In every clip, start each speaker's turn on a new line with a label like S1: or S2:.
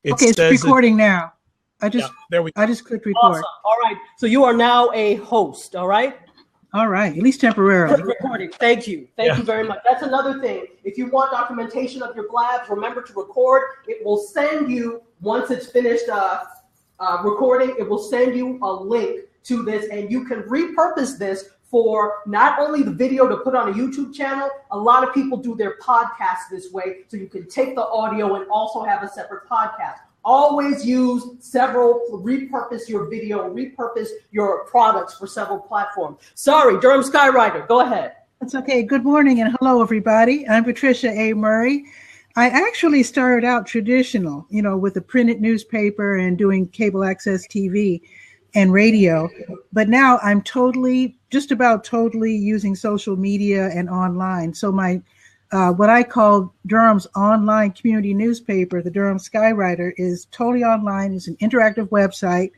S1: It
S2: Okay, it's
S1: says
S2: recording now.
S1: there we go.
S2: I just clicked record.
S3: Awesome. All right. So you are now a host. All right.
S2: All right, at least temporarily.
S3: Recording. Thank you. Thank you very much. That's another thing. If you want documentation of your blabs, remember to record. It will send you, once it's finished recording, it will send you a link to this, and you can repurpose this for not only the video to put on a YouTube channel. A lot of people do their podcasts this way, so you can take the audio and also have a separate podcast. Always use repurpose your video, repurpose your products for several platforms. Sorry, Durham Skywriter, go ahead.
S2: That's okay. Good morning and hello, everybody. I'm Patricia A. Murray. I actually started out traditional, with a printed newspaper and doing cable access TV and radio. But now I'm just about totally using social media and online. So my what I call Durham's online community newspaper, the Durham Skywriter, is totally online. It's an interactive website.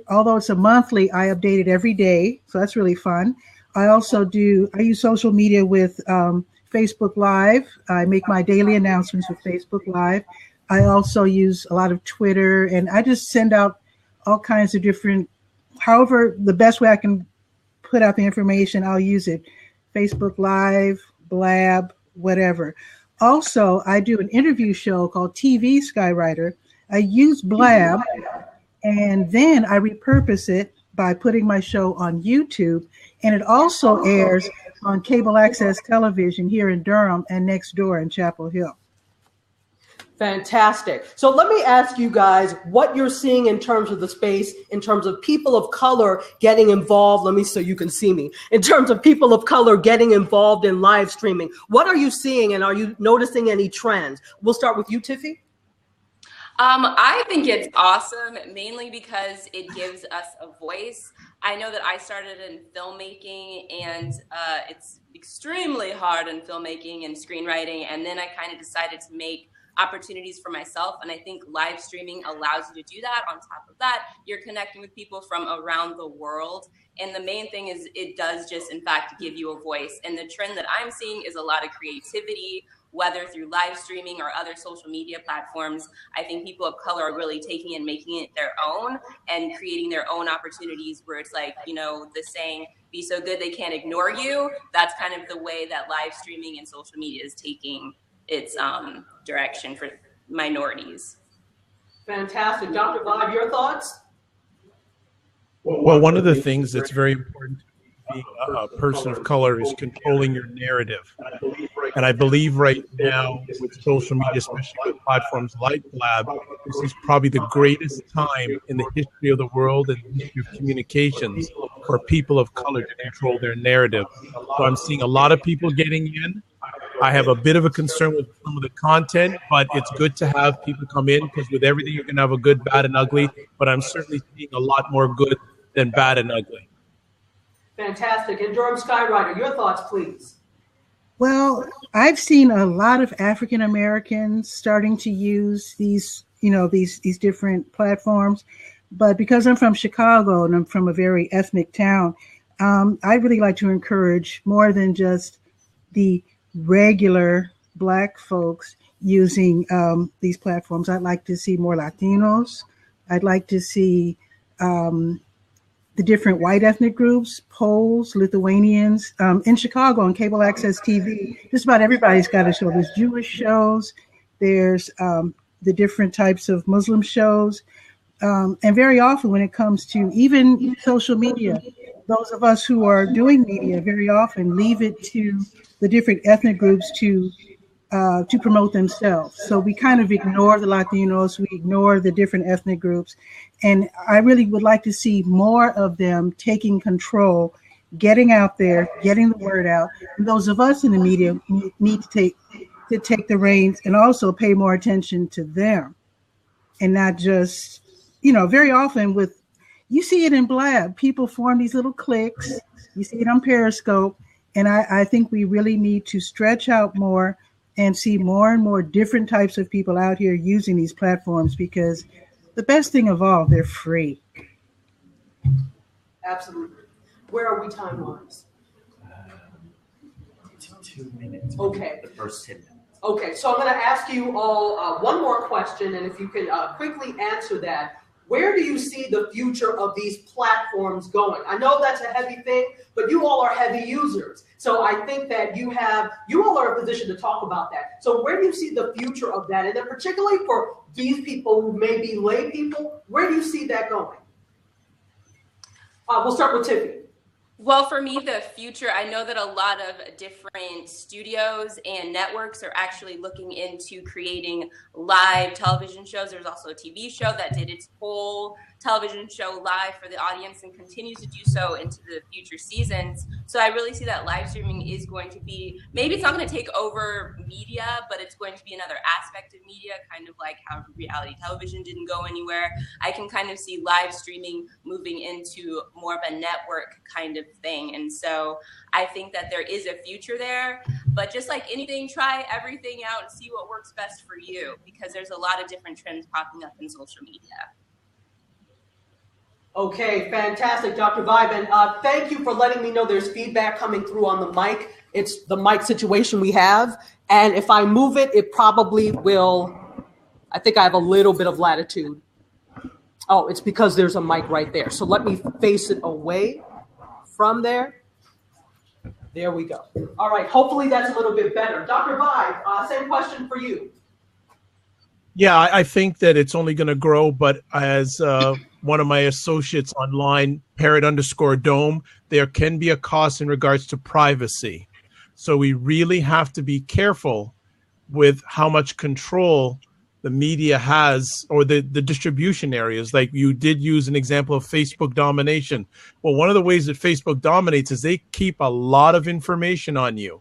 S2: Although it's a monthly, I update it every day. So that's really fun. I use social media with Facebook Live. I make my daily announcements with Facebook Live. I also use a lot of Twitter, and I just send out all kinds of different, however, the best way I can put out the information, I'll use it. Facebook Live, Blab, whatever. Also, I do an interview show called TV Skywriter. I use Blab, and then I repurpose it by putting my show on YouTube, and it also airs on cable access television here in Durham and next door in Chapel Hill.
S3: Fantastic. So let me ask you guys what you're seeing in terms of the space, in terms of people of color getting involved. So you can see me. In terms of people of color getting involved in live streaming, what are you seeing, and are you noticing any trends? We'll start with you, Tiffy.
S4: I think it's awesome, mainly because it gives us a voice. I know that I started in filmmaking, and it's extremely hard in filmmaking and screenwriting, and then I kind of decided to make opportunities for myself, and I think live streaming allows you to do that. On top of that, you're connecting with people from around the world, and the main thing is it does just, in fact, give you a voice. And the trend that I'm seeing is a lot of creativity, whether through live streaming or other social media platforms. I think people of color are really taking and making it their own and creating their own opportunities, where it's like, the saying, be so good they can't ignore you. That's kind of the way that live streaming and social media is taking its direction for minorities.
S3: Fantastic. Dr. Vibe, your thoughts?
S1: Well, one of the things that's very important to being a person of color is controlling your narrative. And I believe right now with social media, especially with platforms like Blab, this is probably the greatest time in the history of the world and the history of communications for people of color to control their narrative. So I'm seeing a lot of people getting in. I have a bit of a concern with some of the content, but it's good to have people come in, because with everything you're going to have a good, bad, and ugly. But I'm certainly seeing a lot more good than bad and ugly.
S3: Fantastic. And Durham Skywriter, your thoughts, please.
S2: Well, I've seen a lot of African Americans starting to use these different platforms. But because I'm from Chicago and I'm from a very ethnic town, I really like to encourage more than just the regular Black folks using these platforms. I'd like to see more Latinos. I'd like to see the different white ethnic groups, Poles, Lithuanians. In Chicago on cable access TV, just about everybody's got a show. There's Jewish shows, there's the different types of Muslim shows. And very often when it comes to even social media, those of us who are doing media very often leave it to the different ethnic groups to promote themselves. So we kind of ignore the Latinos, we ignore the different ethnic groups. And I really would like to see more of them taking control, getting out there, getting the word out. And those of us in the media need to take the reins and also pay more attention to them, and not just, very often you see it in Blab, people form these little cliques, you see it on Periscope, and I think we really need to stretch out more and see more and more different types of people out here using these platforms, because the best thing of all, they're free.
S3: Absolutely. Where are we time-wise?
S5: 2 minutes.
S3: Okay.
S5: The first 10 minutes.
S3: Okay, so I'm going to ask you all one more question, and if you can quickly answer that. Where do you see the future of these platforms going? I know that's a heavy thing, but you all are heavy users. So I think that you all are in a position to talk about that. So where do you see the future of that? And then particularly for these people who may be lay people, where do you see that going? We'll start with Tiffany.
S4: Well, for me, the future, I know that a lot of different studios and networks are actually looking into creating live television shows. There's also a TV show that did its whole television show live for the audience and continues to do so into the future seasons. So I really see that live streaming is going to be, maybe it's not going to take over media, but it's going to be another aspect of media, kind of like how reality television didn't go anywhere. I can kind of see live streaming moving into more of a network kind of thing. And so I think that there is a future there, but just like anything, try everything out and see what works best for you, because there's a lot of different trends popping up in social media.
S3: Okay, fantastic, Dr. Vibe. And thank you for letting me know there's feedback coming through on the mic. It's the mic situation we have. And if I move it, it probably will, I think I have a little bit of latitude. Oh, it's because there's a mic right there. So let me face it away from there. There we go. All right, hopefully that's a little bit better. Dr. Vibe, same question for you.
S1: Yeah, I think that it's only going to grow, but as one of my associates online, Parrot_Dome, there can be a cost in regards to privacy. So we really have to be careful with how much control the media has, or the distribution areas. Like you did use an example of Facebook domination. Well, one of the ways that Facebook dominates is they keep a lot of information on you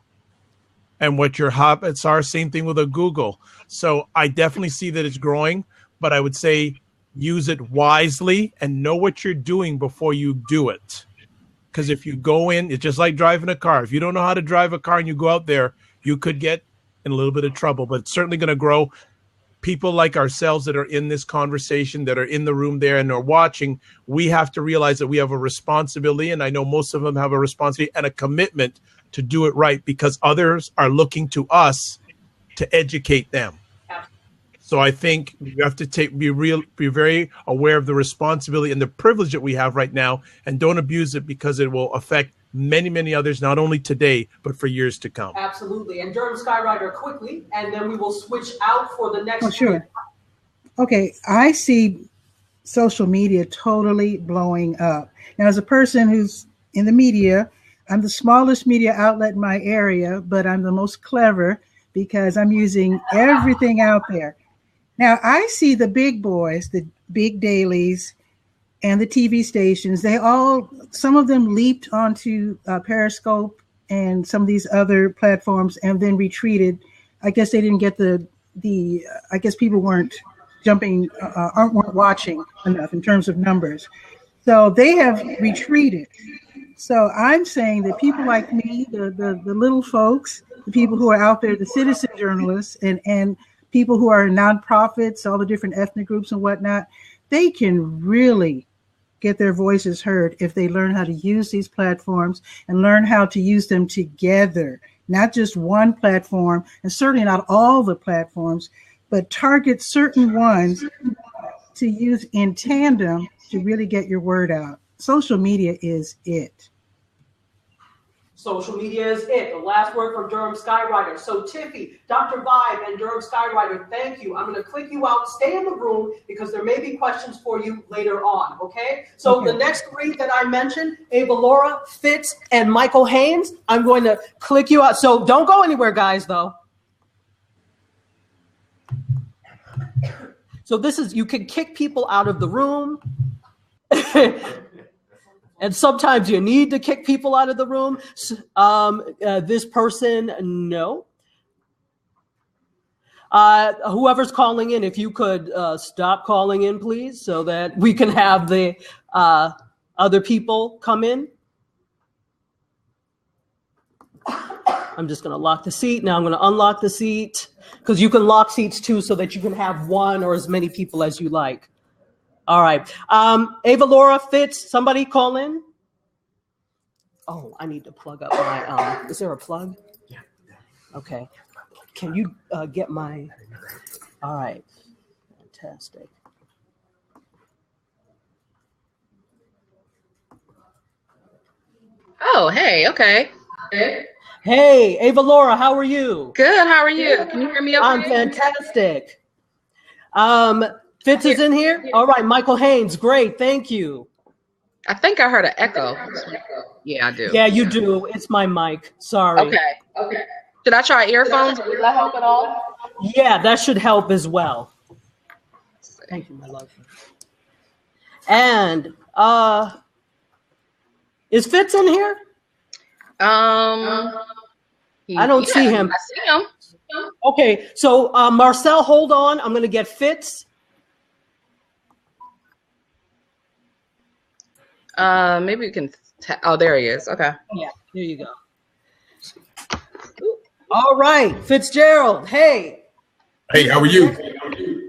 S1: and what your habits are. Same thing with a Google. So I definitely see that it's growing, but I would say use it wisely and know what you're doing before you do it. Because if you go in, it's just like driving a car. If you don't know how to drive a car and you go out there, you could get in a little bit of trouble, but it's certainly going to grow. People like ourselves that are in this conversation, that are in the room there and are watching, we have to realize that we have a responsibility, and I know most of them have a responsibility and a commitment to do it right, because others are looking to us to educate them. So I think you have to be very aware of the responsibility and the privilege that we have right now, and don't abuse it, because it will affect many, many others, not only today, but for years to come.
S3: Absolutely. And Durham Skyrider quickly, and then we will switch out for the next.
S2: Oh, sure. Okay, I see social media totally blowing up. Now, as a person who's in the media, I'm the smallest media outlet in my area, but I'm the most clever because I'm using everything out there. Now, I see the big boys, the big dailies, and the TV stations, some of them leaped onto Periscope and some of these other platforms and then retreated. I guess they didn't get I guess people weren't weren't watching enough in terms of numbers. So they have retreated. So I'm saying that people like me, the little folks, the people who are out there, the citizen journalists and people who are nonprofits, all the different ethnic groups and whatnot, they can really get their voices heard if they learn how to use these platforms and learn how to use them together, not just one platform, and certainly not all the platforms, but target certain ones to use in tandem to really get your word out. Social media is it.
S3: Social media is it. The last word from Durham Skyrider. So Tiffy, Dr. Vibe, and Durham Skyrider, thank you. I'm going to click you out. Stay in the room because there may be questions for you later on, okay? So The next three that I mentioned, Ava Laura, Fitz, and Michael Haynes, I'm going to click you out. So don't go anywhere, guys, though. So this is, you can kick people out of the room. And sometimes you need to kick people out of the room. This person, no. Whoever's calling in, if you could stop calling in, please, so that we can have the other people come in. I'm just going to lock the seat. Now I'm going to unlock the seat, because you can lock seats too so that you can have one or as many people as you like. All right. Ava Laura, Fitz, somebody call in. Oh, I need to plug up my, is there a plug? Yeah. Okay. Can you get my? All right, fantastic.
S5: Oh, hey, okay.
S3: Hey, Ava Laura, how are you?
S5: Good, how are you? Can you hear me okay?
S3: I'm fantastic. Fitz is in here? All right, Michael Haynes, great, thank you.
S5: I think I heard an echo. Yeah, I do.
S3: Yeah, you do. It's my mic. Sorry.
S5: Okay. Should I try earphones? Will that help at all?
S3: Yeah, that should help as well. Thank you, my love. And is Fitz in here? I don't see him.
S5: I see him.
S3: Okay, so Marcel, hold on. I'm going to get Fitz.
S5: Maybe we can. Oh, there he is. Okay.
S3: Yeah, there you go. All right, Fitzgerald. Hey.
S6: Hey, how are you?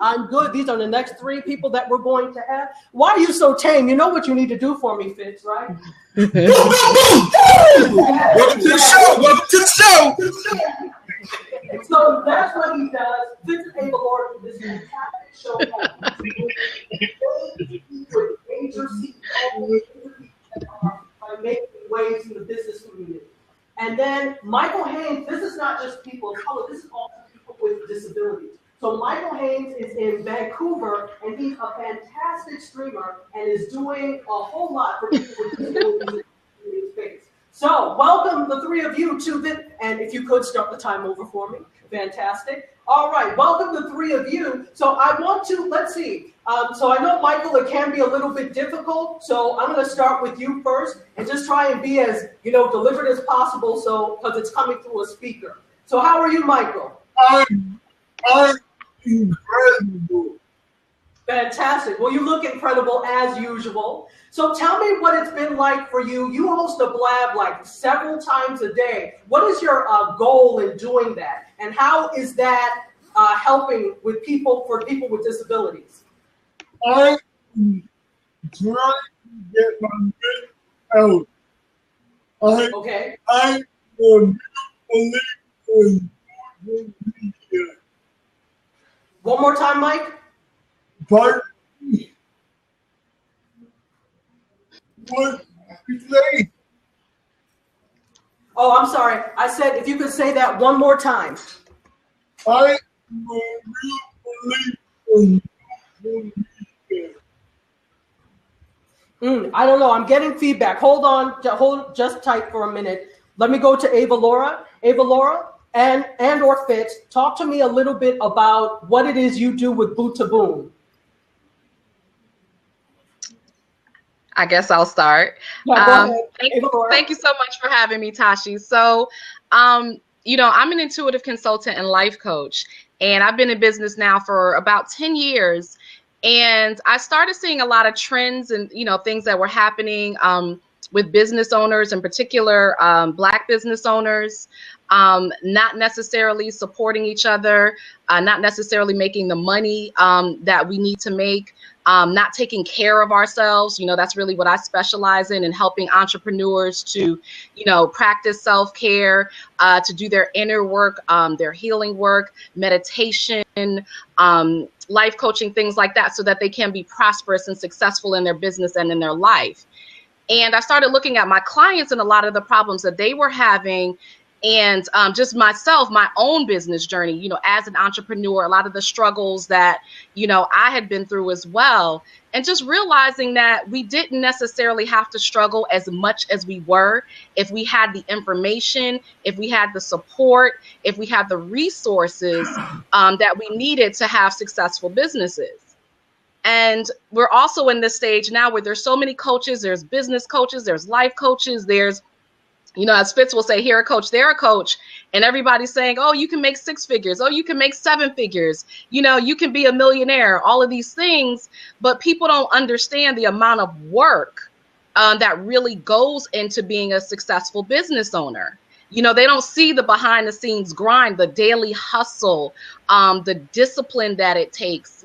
S3: I'm good. These are the next 3 people that we're going to have. Why are you so tame? You know what you need to do for me, Fitz, right?
S6: Welcome to the show. Welcome to the show.
S3: So that's what he does. Fitz and Ava Laura, this fantastic show. Major CEOs are making waves in the business community. And then Michael Haynes, this is not just people of color, this is also people with disabilities. So Michael Haynes is in Vancouver, and he's a fantastic streamer and is doing a whole lot for people with disabilities in the space. So welcome the 3 of you to the, and if you could start the time over for me, fantastic. All right, welcome the 3 of you. So I want to, let's see. So I know, Michael, it can be a little bit difficult. So I'm going to start with you first and just try and be as, deliberate as possible. So, because it's coming through a speaker. So how are you, Michael?
S6: I'm incredible.
S3: Fantastic. Well, you look incredible as usual. So tell me what it's been like for you. You host a blab like several times a day. What is your goal in doing that? And how is that helping with people, for people with disabilities?
S6: I'm trying to get my mental out.
S3: Okay.
S6: I'm a believer in media.
S3: One more time, Mike.
S6: Pardon me. What you say?
S3: Oh, I'm sorry. I said if you could say that one more time.
S6: I'm a real believer in media.
S3: I don't know. I'm getting feedback. Hold on. Just type for a minute. Let me go to Ava Laura. Ava Laura and or Fitz, talk to me a little bit about what it is you do with Boot to Boom.
S5: I guess I'll start.
S3: Yeah, go ahead.
S5: Thank you so much for having me, Tashi. So, I'm an intuitive consultant and life coach, and I've been in business now for about 10 years. And I started seeing a lot of trends and, things that were happening with business owners, in particular, Black business owners, not necessarily supporting each other, not necessarily making the money that we need to make, not taking care of ourselves. That's really what I specialize in helping entrepreneurs to, practice self-care, to do their inner work, their healing work, meditation, life coaching, things like that, so that they can be prosperous and successful in their business and in their life. And I started looking at my clients and a lot of the problems that they were having, and just myself, my own business journey, as an entrepreneur, a lot of the struggles that, I had been through as well. And just realizing that we didn't necessarily have to struggle as much as we were if we had the information, if we had the support, if we had the resources that we needed to have successful businesses. And we're also in this stage now where there's so many coaches, there's business coaches, there's life coaches, there's, as Fitz will say, here a coach, there a coach, and everybody's saying, oh, you can make 6 figures. Oh, you can make 7 figures. You can be a millionaire, all of these things. But people don't understand the amount of work that really goes into being a successful business owner. They don't see the behind the scenes grind, the daily hustle, the discipline that it takes,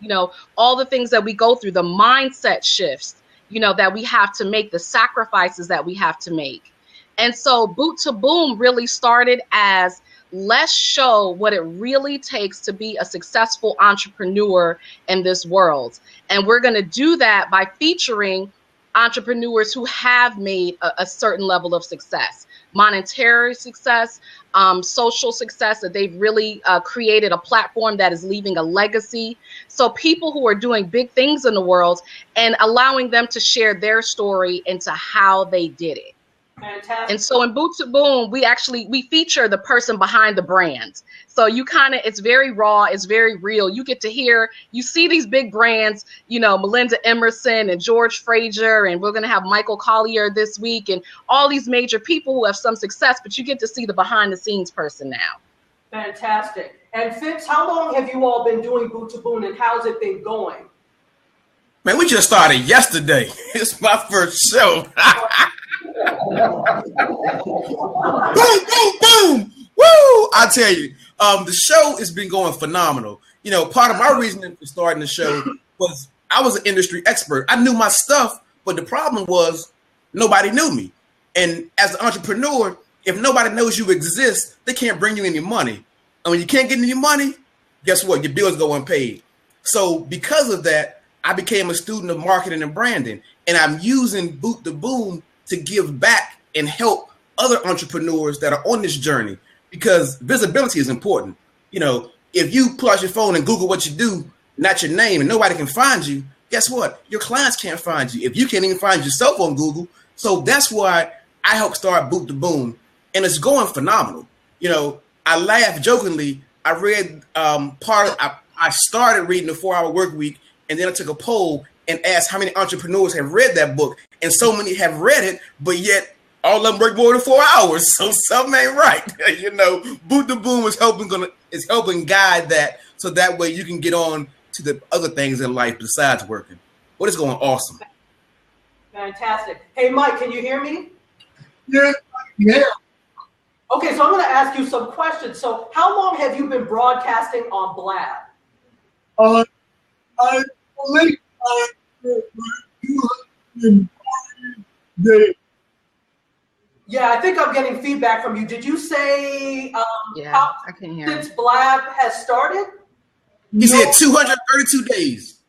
S5: all the things that we go through, the mindset shifts, that we have to make, the sacrifices that we have to make. And so Boot to Boom really started as let's show what it really takes to be a successful entrepreneur in this world. And we're going to do that by featuring entrepreneurs who have made a certain level of success, monetary success, social success, that they've really created a platform that is leaving a legacy. So people who are doing big things in the world and allowing them to share their story into how they did it.
S3: Fantastic.
S5: And so in Boot to Boom, we feature the person behind the brand. So you it's very raw, it's very real. You get to hear, you see these big brands, Melinda Emerson and George Frazier, and we're going to have Michael Collier this week, and all these major people who have some success, but you get to see the behind the scenes person now.
S3: Fantastic. And Fitz, how long have you all been doing Boot to Boom, and how's it been going?
S7: Man, we just started yesterday. It's my first show. Boom, boom, boom. Woo! I tell you, the show has been going phenomenal. Part of my reason for starting the show was I was an industry expert. I knew my stuff, but the problem was nobody knew me. And as an entrepreneur, if nobody knows you exist, they can't bring you any money. And when you can't get any money, guess what? Your bills go unpaid. So because of that, I became a student of marketing and branding. And I'm using Boot to Boom to give back and help other entrepreneurs that are on this journey, because visibility is important. If you pull out your phone and Google what you do, not your name, and nobody can find you, guess what? Your clients can't find you if you can't even find yourself on Google. So that's why I helped start Boot to Boom, and it's going phenomenal. I laugh jokingly. I read I started reading the 4-Hour Work Week, and then I took a poll and asked how many entrepreneurs have read that book. And so many have read it, but yet all of them work more than 4 hours. So something ain't right. Boot to Boom is helping guide that, so that way you can get on to the other things in life besides working. Well, it's going awesome.
S3: Fantastic. Hey, Mike, can you hear me?
S6: Yeah.
S3: Okay, so I'm going to ask you some questions. So how long have you been broadcasting on Blab?
S6: I believe I 240 days.
S3: Yeah, I think I'm getting feedback from you. Did you say
S5: I can hear
S3: since Blab has started?
S7: He said 232 days.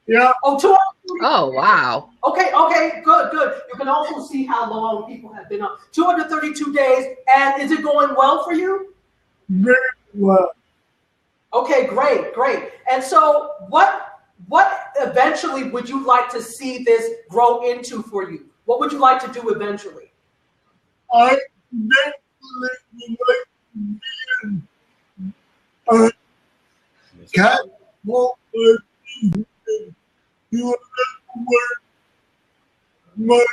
S6: Yeah.
S3: Oh, 240.
S5: Oh, wow.
S3: Okay, good. You can also see how long people have been on. 232 days, and is it going well for you?
S6: Very well.
S3: Okay, great. And so what eventually would you like to see this grow into for you? What would you like to do eventually?
S6: I definitely would like to be catwalk you work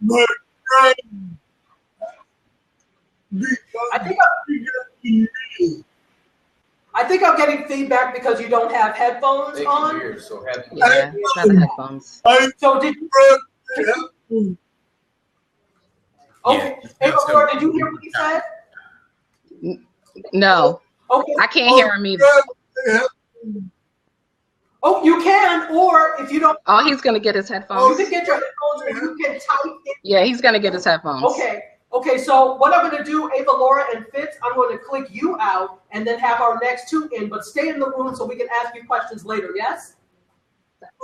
S6: my friend.
S3: I think I'm getting feedback because you don't have headphones on.
S5: Yeah, not the headphones.
S3: So did you? Okay. Hey, Laura, did you hear what he said?
S5: No.
S3: Okay.
S5: I can't hear him either.
S3: Oh, you can, or if you don't.
S5: Oh, he's gonna get his headphones.
S3: You can get your headphones, or you can type it.
S5: Yeah, he's gonna get his headphones.
S3: Okay. So what I'm going to do, Ava, Laura, and Fitz, I'm going to click you out and then have our next two in, but stay in the room so we can ask you questions later. Yes.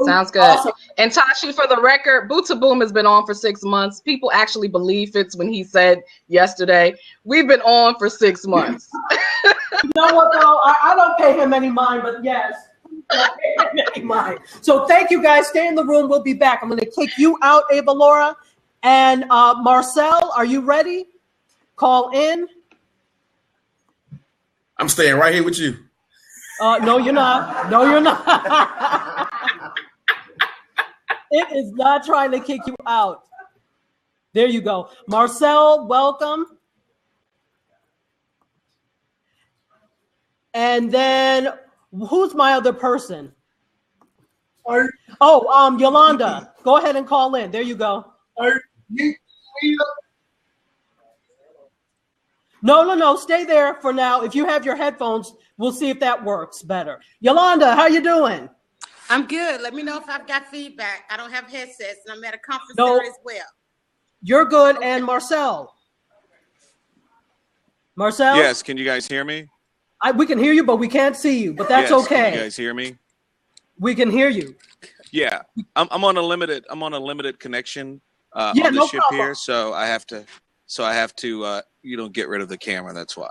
S5: Sounds good. Awesome. And Tashi, for the record, Boot to Boom has been on for 6 months. People actually believe Fitz when he said yesterday, we've been on for 6 months.
S3: You know what, though? I don't pay him any mind, but yes. So thank you, guys. Stay in the room. We'll be back. I'm going to kick you out, Ava, Laura. And Marcel, are you ready? Call in.
S7: I'm staying right here with you.
S3: No, you're not. No, you're not. It is not trying to kick you out. There you go. Marcel, welcome. And then who's my other person? Yolanda. Go ahead and call in. There you go. No. Stay there for now. If you have your headphones, we'll see if that works better. Yolanda, how you doing?
S8: I'm good. Let me know if I've got feedback. I don't have headsets, and I'm at a conference center as well.
S3: You're good. Okay. And Marcel? Marcel?
S9: Yes, can you guys hear me?
S3: We can hear you, but we can't see you, but that's
S9: yes,
S3: okay.
S9: Can you guys hear me?
S3: We can hear you.
S9: Yeah, I'm on a limited connection on the
S3: no
S9: ship
S3: problem.
S9: here, so I have to get rid of the camera. That's why.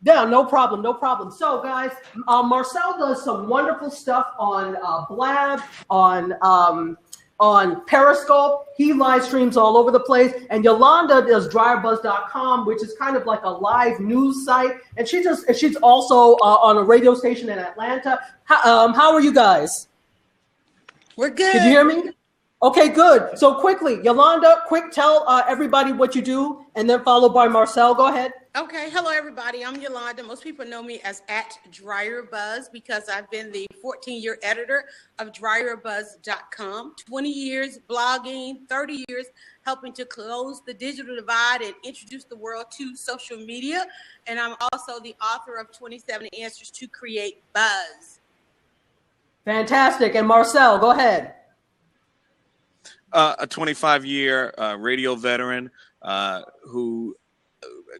S3: Yeah, no problem, no problem. So, guys, Marcel does some wonderful stuff on Blab, on Periscope. He live streams all over the place. And Yolanda does dryerbuzz.com, which is kind of like a live news site. And she's also on a radio station in Atlanta. How are you guys?
S8: We're good.
S3: Can you hear me? Okay, good. So quickly, Yolanda, tell everybody what you do, and then followed by Marcel. Go ahead.
S8: Okay, hello everybody. I'm Yolanda. Most people know me as @DryerBuzz because I've been the 14-year editor of DryerBuzz.com. 20 years blogging, 30 years helping to close the digital divide and introduce the world to social media. And I'm also the author of 27 Answers to Create Buzz.
S3: Fantastic. And Marcel, go ahead.
S9: A 25-year radio veteran who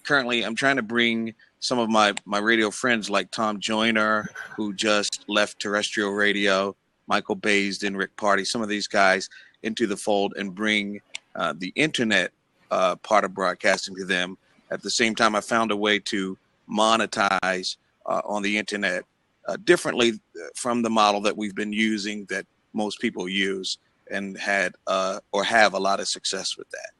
S9: currently I'm trying to bring some of my radio friends like Tom Joyner, who just left terrestrial radio, Michael Baisden, Rick Party, some of these guys into the fold and bring the internet part of broadcasting to them. At the same time, I found a way to monetize on the internet differently from the model that we've been using that most people use, and had or have a lot of success with that.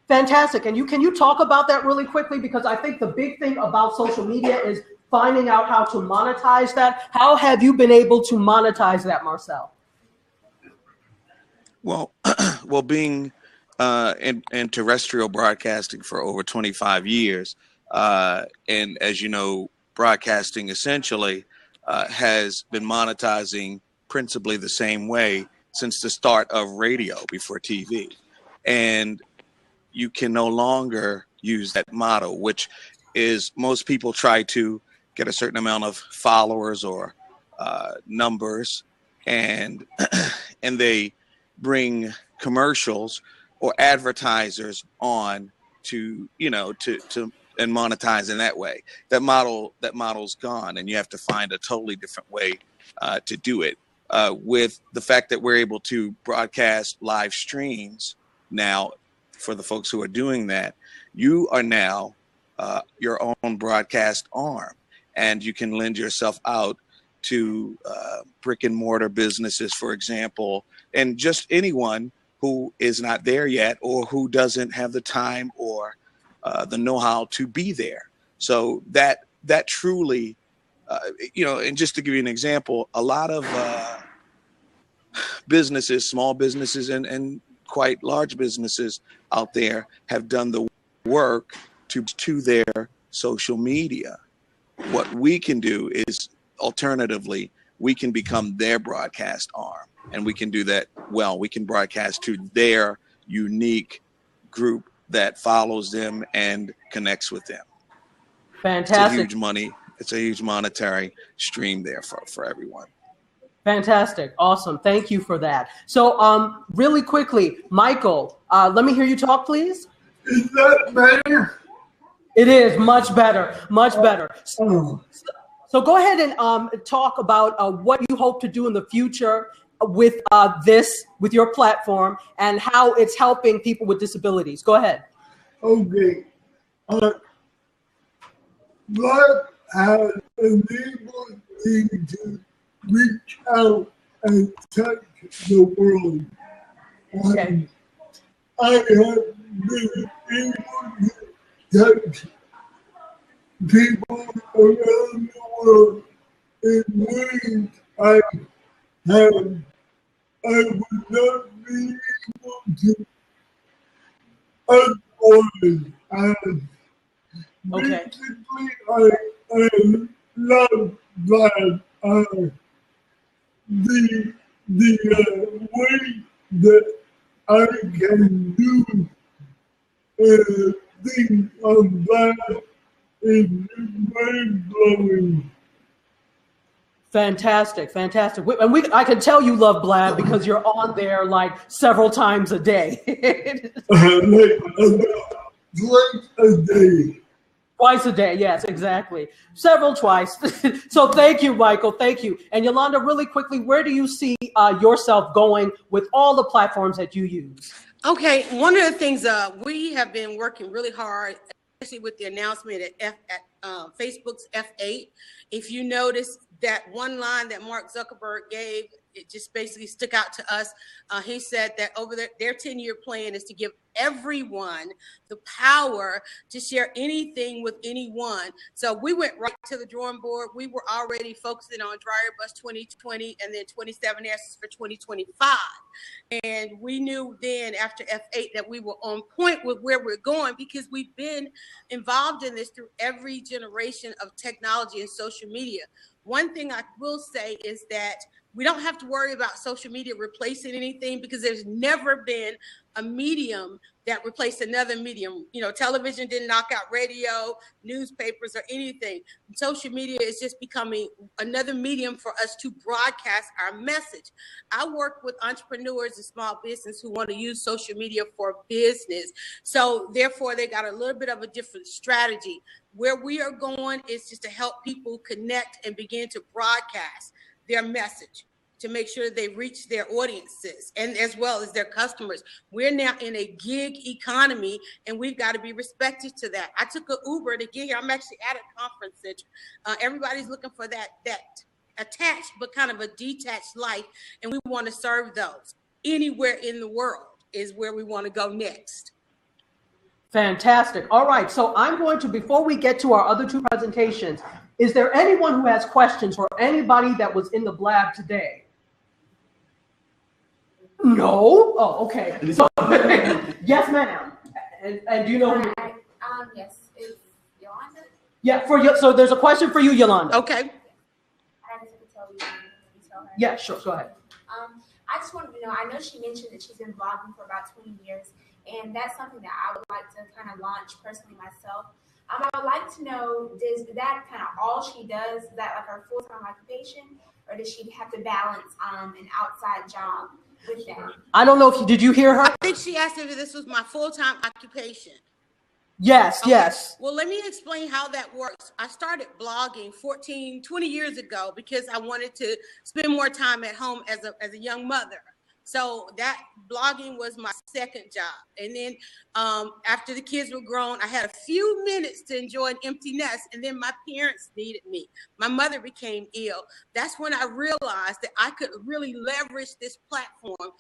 S3: Fantastic. And can you talk about that really quickly? Because I think the big thing about social media is finding out how to monetize that. How have you been able to monetize that, Marcel?
S9: Well, being in terrestrial broadcasting for over 25 years, and as you know, broadcasting essentially has been monetizing principally the same way since the start of radio before TV. And you can no longer use that model, which is most people try to get a certain amount of followers or numbers, and they bring commercials or advertisers on to and monetize in that way. That model's gone, and you have to find a totally different way to do it. With the fact that we're able to broadcast live streams now, for the folks who are doing that, you are now your own broadcast arm, and you can lend yourself out to brick and mortar businesses, for example, and just anyone who is not there yet or who doesn't have the time or the know-how to be there. So that truly, and just to give you an example, a lot of businesses, small businesses and quite large businesses out there have done the work to their social media. What we can do is, alternatively, we can become their broadcast arm, and we can do that well. We can broadcast to their unique group that follows them and connects with them.
S3: Fantastic.
S9: It's a huge monetary stream there for everyone.
S3: Fantastic. Awesome. Thank you for that. So really quickly, Michael, let me hear you talk, please.
S6: Is that better?
S3: It is much better, much better. So go ahead and talk about what you hope to do in the future with your platform and how it's helping people with disabilities. Go ahead.
S6: Okay. What has enabled me to reach out and touch the world?
S3: Okay.
S6: I have been able to touch people around the world in ways I would not be able to otherwise.
S3: Okay.
S6: Basically, I love that the way that I can do things on that is mind-blowing.
S3: Fantastic, fantastic. And I can tell you love Blab because you're on there like several times a day.
S6: Like twice a day.
S3: Twice a day, yes, exactly. Several twice. So thank you, Michael. Thank you. And Yolanda, really quickly, where do you see yourself going with all the platforms that you use?
S8: Okay, one of the things we have been working really hard, especially with the announcement at Facebook's F8. If you notice that one line that Mark Zuckerberg gave, it just basically stuck out to us. He said that over their 10-year plan is to give everyone the power to share anything with anyone. So we went right to the drawing board. We were already focusing on Dryer Bus 2020 and then 27 answers for 2025. And we knew then after F8 that we were on point with where we're going because we've been involved in this through every generation of technology and social media. One thing I will say is that we don't have to worry about social media replacing anything because there's never been a medium that replaced another medium. You know, television didn't knock out radio, newspapers, or anything. Social media is just becoming another medium for us to broadcast our message. I work with entrepreneurs and small business who want to use social media for business. So therefore, they got a little bit of a different strategy. Where we are going is just to help people connect and begin to broadcast their message to make sure they reach their audiences and as well as their customers. We're now in a gig economy and we've got to be respected to that. I took an Uber to get here. I'm actually at a conference center. Everybody's looking for that attached but kind of a detached life, and we want to serve those. Anywhere in the world is where we want to go next.
S3: Fantastic. All right, so I'm going to, before we get to our other two presentations, is there anyone who has questions for anybody that was in the blab today? No? Oh, okay. So, yes, ma'am. And do you know who?
S10: Yes, it's Yolanda.
S3: Yeah, so there's a question for you, Yolanda.
S8: Okay.
S10: I just have to tell her.
S3: Yeah, sure, go ahead.
S10: I just wanted to know, I know she mentioned that she's been blogging for about 20 years, and that's something that I would like to kind of launch personally myself. I would like to know, is that kind of all she does? Is that like her full-time occupation, or does she have to balance an outside job with that?
S3: I don't know did you hear her?
S8: I think she asked if this was my full-time occupation.
S3: Yes, okay. Yes.
S8: Well, let me explain how that works. I started blogging 20 years ago because I wanted to spend more time at home as a young mother. So that blogging was my second job. And then after the kids were grown, I had a few minutes to enjoy an empty nest. And then my parents needed me. My mother became ill. That's when I realized that I could really leverage this platform.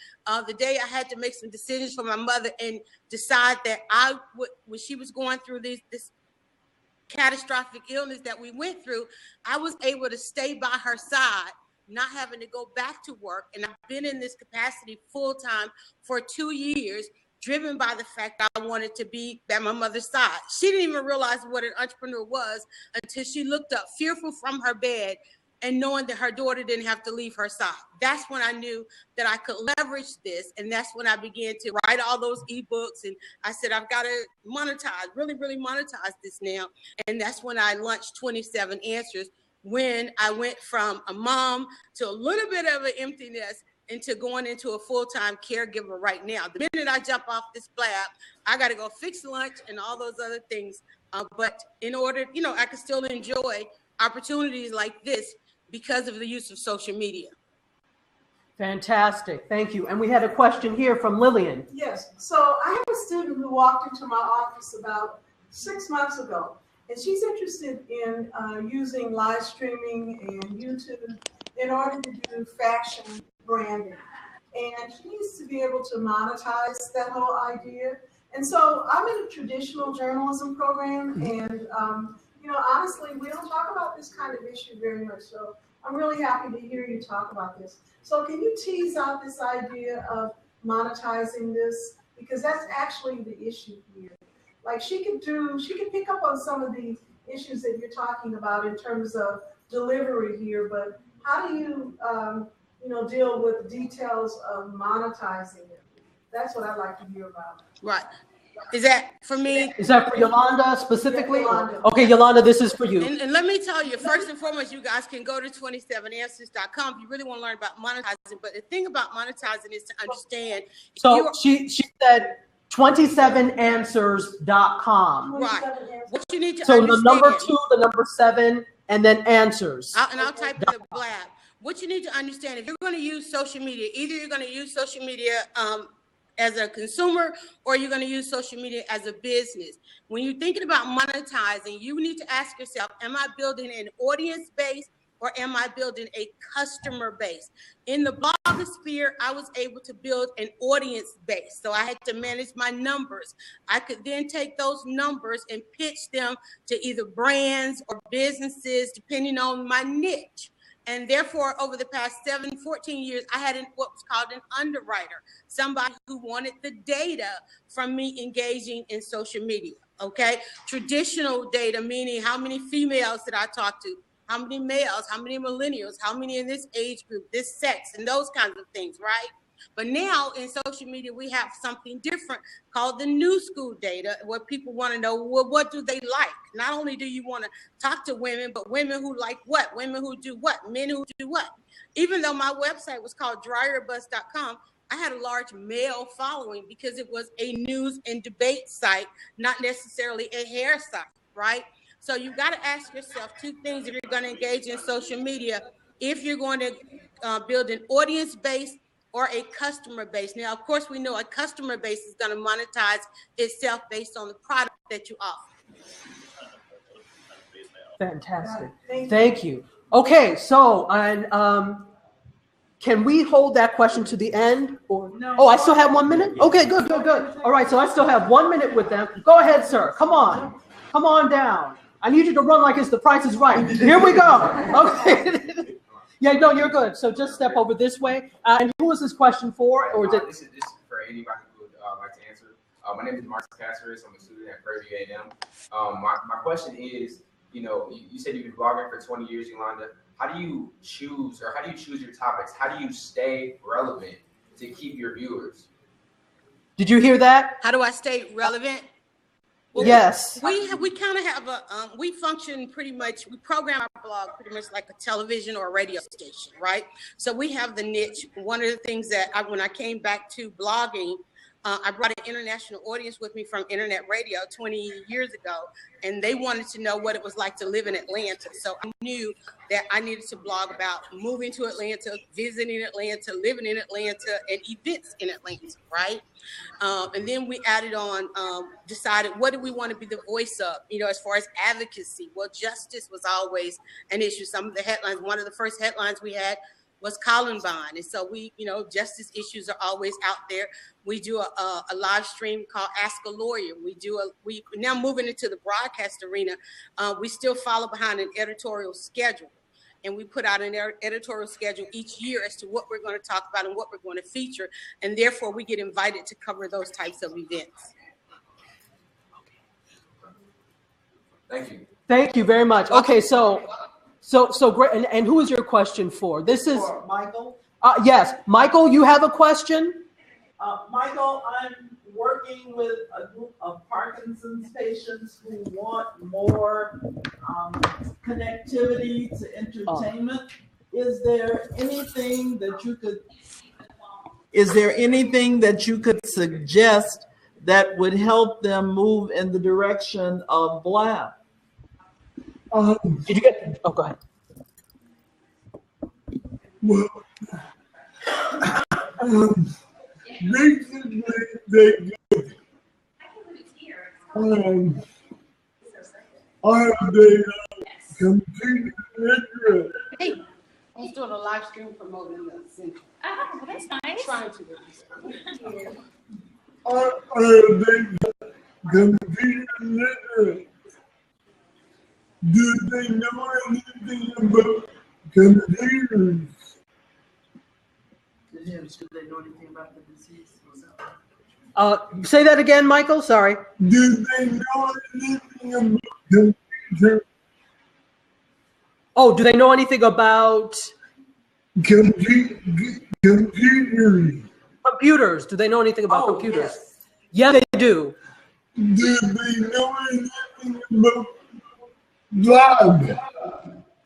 S8: The day I had to make some decisions for my mother and decide that I would, when she was going through this catastrophic illness that we went through, I was able to stay by her side, not having to go back to work. And I've been in this capacity full time for 2 years, driven by the fact I wanted to be at my mother's side. She didn't even realize what an entrepreneur was until she looked up fearful from her bed and knowing that her daughter didn't have to leave her side. That's when I knew that I could leverage this. And that's when I began to write all those ebooks. And I said, I've got to monetize, really monetize this now. And that's when I launched 27 Answers, when I went from a mom to a little bit of an emptiness into going into a full-time caregiver right now. The minute I jump off this blab, I got to go fix lunch and all those other things. But in order, I can still enjoy opportunities like this because of the use of social media.
S3: Fantastic. Thank you. And we had a question here from Lillian.
S11: Yes. So I have a student who walked into my office about 6 months ago. And she's interested in using live streaming and YouTube in order to do fashion branding. And she needs to be able to monetize that whole idea. And so I'm in a traditional journalism program. And, honestly, we don't talk about this kind of issue very much. So I'm really happy to hear you talk about this. So can you tease out this idea of monetizing this? Because that's actually the issue here. Like she could pick up on some of the issues that you're talking about in terms of delivery here, but how do you, deal with details of monetizing it? That's what I'd like to hear about.
S8: Right. Is that for me?
S3: Is that for Yolanda specifically?
S11: Yeah, Yolanda.
S3: Okay, Yolanda, this is for you.
S8: And let me tell you, first and foremost, you guys can go to 27answers.com if you really want to learn about monetizing. But the thing about monetizing is to understand.
S3: So she said, 27answers.com.
S8: Right. What you need to
S3: So the
S8: understand.
S3: number 2, the number 7, and then answers.
S8: I'll type in the blab. What you need to understand, if you're going to use social media, either you're going to use social media as a consumer, or you're going to use social media as a business. When you're thinking about monetizing, you need to ask yourself, am I building an audience base, or am I building a customer base? In the blogosphere, I was able to build an audience base. So I had to manage my numbers. I could then take those numbers and pitch them to either brands or businesses, depending on my niche. And therefore, over the past 14 years, I had what was called an underwriter, somebody who wanted the data from me engaging in social media, okay? Traditional data, meaning how many females did I talk to? How many males, how many millennials, how many in this age group, this sex, and those kinds of things, right? But now in social media, we have something different called the new school data, where people want to know, well, what do they like? Not only do you want to talk to women, but women who like what? Women who do what? Men who do what? Even though my website was called dryerbuzz.com, I had a large male following because it was a news and debate site, not necessarily a hair site, right? So you got to ask yourself two things if you're going to engage in social media. If you're going to build an audience base or a customer base. Now, of course, we know a customer base is going to monetize itself based on the product that you offer.
S3: Fantastic. Thank you. Okay, so can we hold that question to the end? Or no? Oh, I still have 1 minute? Okay, good. All right, so I still have 1 minute with them. Go ahead, sir. Come on down. I need you to run like it's The Price is Right. Here we go. Okay. Yeah, no, you're good. So just step over this way. And who is this question for? Or is it?
S12: This is for anybody who would like to answer. My name is Marcus Caceres. I'm a student at Prairie View A&M. My question is, you said you've been blogging for 20 years, Yolanda. How do you choose your topics? How do you stay relevant to keep your viewers?
S3: Did you hear that?
S8: How do I stay relevant? Well,
S3: yes.
S8: We kind of have we function pretty much, we program our blog pretty much like a television or a radio station, right? So we have the niche. One of the things that when I came back to blogging, I brought an international audience with me from internet radio 20 years ago, and they wanted to know what it was like to live in Atlanta. So I knew that I needed to blog about moving to Atlanta, visiting Atlanta, living in Atlanta, and events in Atlanta, right? And then we added on, decided what do we want to be the voice of, as far as advocacy. Well, justice was always an issue. Some of the headlines, one of the first headlines we had was Columbine. And so we, justice issues are always out there. We do a live stream called Ask a Lawyer. We now moving into the broadcast arena. We still follow behind an editorial schedule. And we put out an editorial schedule each year as to what we're going to talk about and what we're going to feature. And therefore, we get invited to cover those types of events.
S12: Thank you.
S3: Thank you very much. Okay, so great. And who is your question for? This is
S13: for Michael.
S3: Yes, Michael, you have a question?
S13: Michael, I'm working with a group of Parkinson's patients who want more connectivity to entertainment. Is there anything that you could suggest that would help them move in the direction of Blab?
S3: Did you get? Oh, go ahead.
S6: Well, basically, they are they computer literate?
S8: Hey, I was doing a live stream promoting the center.
S4: Oh, that's nice.
S8: Trying to.
S6: Are they computer literate? Do they know anything about computers?
S13: Do they know anything about the disease?
S3: Say that again, Michael. Sorry.
S6: Do they know anything about computers?
S3: Oh, do they know anything about
S6: computers?
S3: Computers. Do they know anything about computers? Yes. Yeah, they do.
S6: Do they know anything about Blab?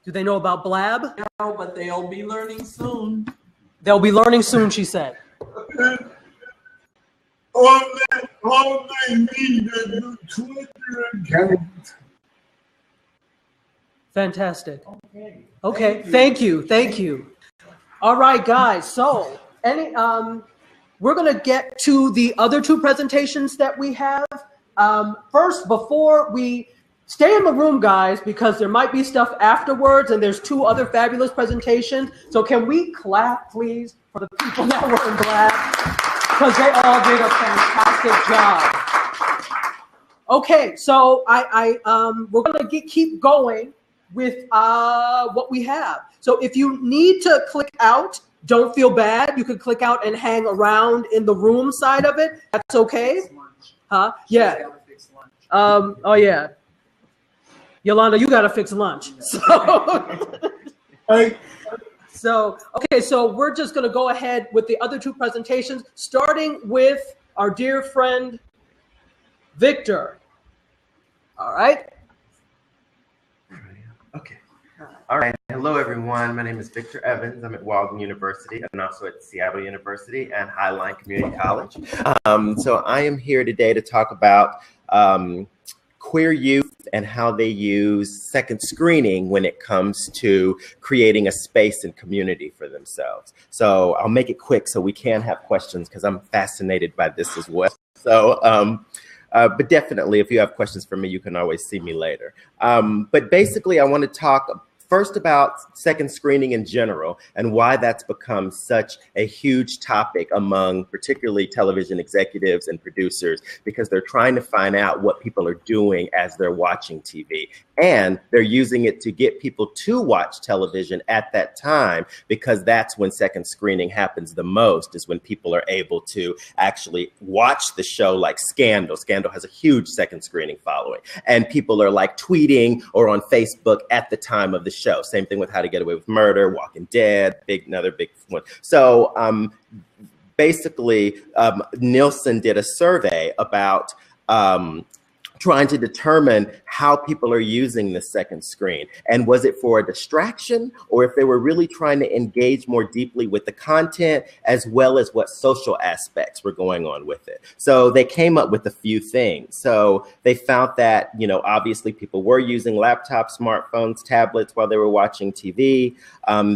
S3: Do they know about Blab?
S13: No, but they'll be learning soon.
S3: They'll be learning soon, she said.
S6: On that all they need is a Twitter account.
S3: Fantastic. Okay. Thank you. All right, guys. So we're gonna get to the other two presentations that we have. First, before we stay in the room, guys, because there might be stuff afterwards, and there's two other fabulous presentations. So can we clap, please, for the people that were in black? Because they all did a fantastic job. Okay, so we're gonna keep going with what we have. So if you need to click out, don't feel bad. You can click out and hang around in the room side of it. That's okay. Huh? Yeah. Oh yeah. Yolanda, you gotta fix lunch. So we're just gonna go ahead with the other two presentations, starting with our dear friend Victor. All right.
S14: Okay. All right. Hello, everyone. My name is Victor Evans. I'm at Walden University and also at Seattle University and Highline Community College. So I am here today to talk about queer youth and how they use second screening when it comes to creating a space and community for themselves. So I'll make it quick so we can have questions because I'm fascinated by this as well. So, but definitely, if you have questions for me, you can always see me later. But basically, I want to talk first about second screening in general and why that's become such a huge topic among particularly television executives and producers, because they're trying to find out what people are doing as they're watching TV. And they're using it to get people to watch television at that time, because that's when second screening happens the most, is when people are able to actually watch the show, like Scandal. Scandal has a huge second screening following. And people are like tweeting or on Facebook at the time of the show. Same thing with How to Get Away with Murder, Walking Dead, another big one. So basically, Nielsen did a survey about trying to determine how people are using the second screen. And was it for a distraction, or if they were really trying to engage more deeply with the content, as well as what social aspects were going on with it. So they came up with a few things. So they found that, you know, obviously people were using laptops, smartphones, tablets while they were watching TV.